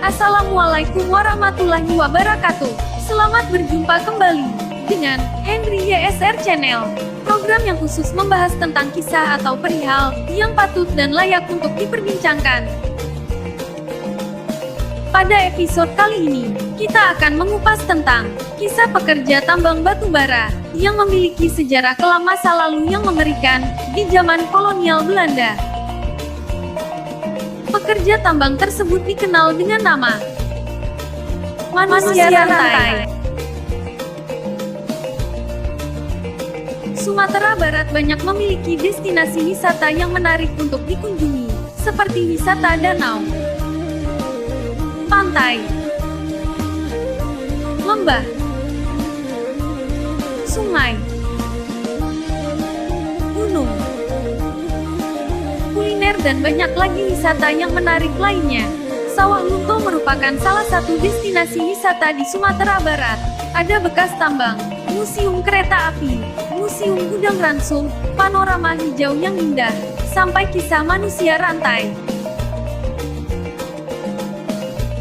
Assalamualaikum warahmatullahi wabarakatuh. Selamat berjumpa kembali dengan Henry YSR Channel, program yang khusus membahas tentang kisah atau perihal yang patut dan layak untuk diperbincangkan. Pada episode kali ini, kita akan mengupas tentang kisah pekerja tambang batu bara yang memiliki sejarah kelam masa lalu yang mengerikan di zaman kolonial Belanda. Pekerja tambang tersebut dikenal dengan nama manusia rantai. Sumatera Barat banyak memiliki destinasi wisata yang menarik untuk dikunjungi, seperti wisata danau, pantai, lembah, sungai, gunung, kuliner dan banyak lagi wisata yang menarik lainnya. Sawah Lunto merupakan salah satu destinasi wisata di Sumatera Barat. Ada bekas tambang, museum kereta api, museum gudang ransum, panorama hijau yang indah, sampai kisah manusia rantai.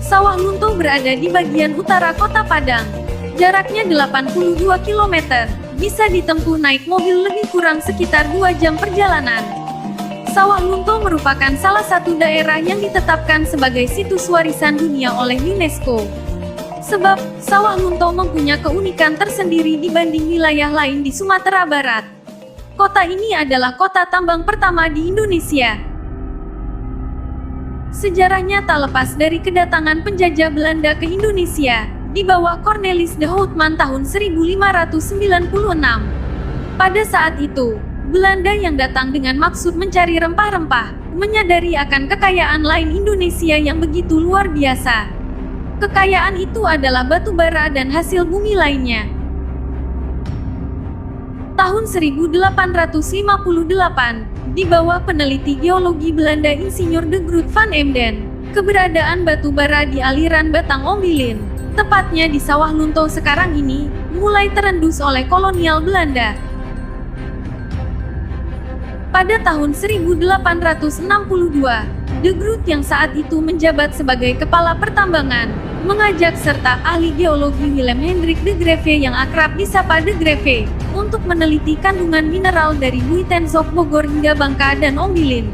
Sawah Lunto berada di bagian utara kota Padang. Jaraknya 82 km, bisa ditempuh naik mobil lebih kurang sekitar 2 jam perjalanan. Sawah Lunto merupakan salah satu daerah yang ditetapkan sebagai situs warisan dunia oleh UNESCO. Sebab, Sawah Lunto mempunyai keunikan tersendiri dibanding wilayah lain di Sumatera Barat. Kota ini adalah kota tambang pertama di Indonesia. Sejarahnya tak lepas dari kedatangan penjajah Belanda ke Indonesia, di bawah Cornelis de Houtman tahun 1596. Pada saat itu, Belanda yang datang dengan maksud mencari rempah-rempah, menyadari akan kekayaan lain Indonesia yang begitu luar biasa. Kekayaan itu adalah batu bara dan hasil bumi lainnya. Tahun 1858, di bawah peneliti geologi Belanda Insinyur de Groot van Emden, keberadaan batu bara di aliran Batang Ombilin, tepatnya di Sawah Lunto sekarang ini, mulai terendus oleh kolonial Belanda. Pada tahun 1862, de Groot yang saat itu menjabat sebagai kepala pertambangan, mengajak serta ahli geologi Willem Hendrik de Greve yang akrab disapa de Greve, untuk meneliti kandungan mineral dari Buitenzorg Bogor hingga Bangka dan Ombilin.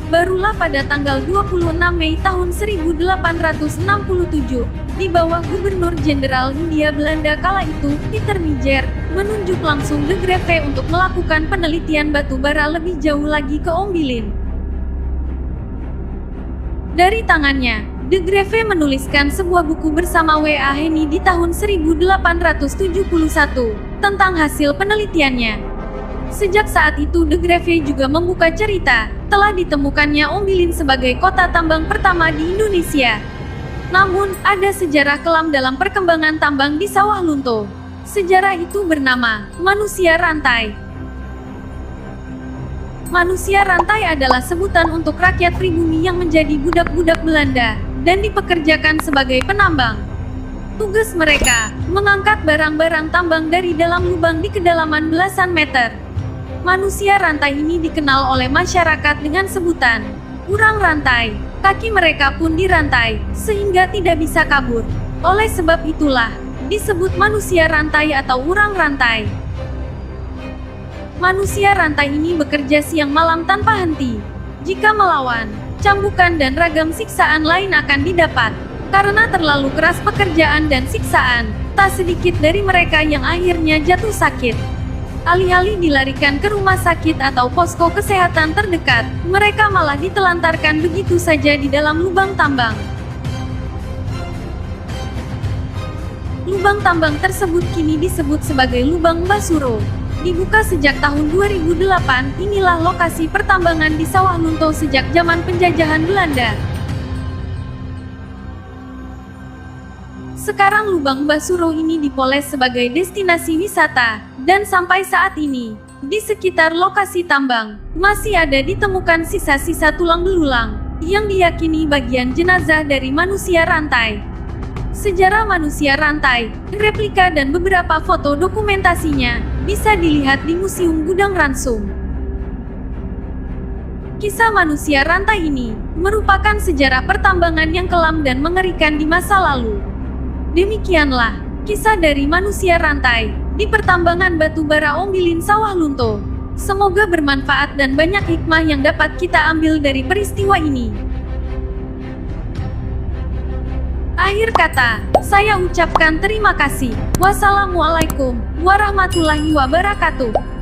Barulah pada tanggal 26 Mei tahun 1867, di bawah Gubernur Jenderal Hindia Belanda kala itu, Pieter Mijer, menunjuk langsung de Greve untuk melakukan penelitian batu bara lebih jauh lagi ke Ombilin. Dari tangannya, de Greve menuliskan sebuah buku bersama W.A. Heni di tahun 1871, tentang hasil penelitiannya. Sejak saat itu de Greve juga membuka cerita, telah ditemukannya Ombilin sebagai kota tambang pertama di Indonesia. Namun, ada sejarah kelam dalam perkembangan tambang di Sawah Lunto. Sejarah itu bernama manusia rantai. Manusia rantai adalah sebutan untuk rakyat pribumi yang menjadi budak-budak Belanda, dan dipekerjakan sebagai penambang. Tugas mereka, mengangkat barang-barang tambang dari dalam lubang di kedalaman belasan meter. Manusia rantai ini dikenal oleh masyarakat dengan sebutan urang rantai. Kaki mereka pun dirantai, sehingga tidak bisa kabur. Oleh sebab itulah, disebut manusia rantai atau urang rantai. Manusia rantai ini bekerja siang malam tanpa henti. Jika melawan, cambukan dan ragam siksaan lain akan didapat. Karena terlalu keras pekerjaan dan siksaan, tak sedikit dari mereka yang akhirnya jatuh sakit. Alih-alih dilarikan ke rumah sakit atau posko kesehatan terdekat, mereka malah ditelantarkan begitu saja di dalam lubang tambang. Lubang tambang tersebut kini disebut sebagai Lubang Mbah Suro. Dibuka sejak tahun 2008, inilah lokasi pertambangan di Sawah Lunto sejak zaman penjajahan Belanda. Sekarang Lubang Mbah Suro ini dipoles sebagai destinasi wisata, Dan sampai saat ini, di sekitar lokasi tambang, masih ada ditemukan sisa-sisa tulang belulang, yang diyakini bagian jenazah dari manusia rantai. Sejarah manusia rantai, replika dan beberapa foto dokumentasinya, bisa dilihat di Museum Gudang Ransum. Kisah manusia rantai ini, merupakan sejarah pertambangan yang kelam dan mengerikan di masa lalu. Demikianlah, kisah dari manusia rantai, di pertambangan batu bara Ombilin Sawah Lunto. Semoga bermanfaat dan banyak hikmah yang dapat kita ambil dari peristiwa ini. Akhir kata, saya ucapkan terima kasih. Wassalamualaikum warahmatullahi wabarakatuh.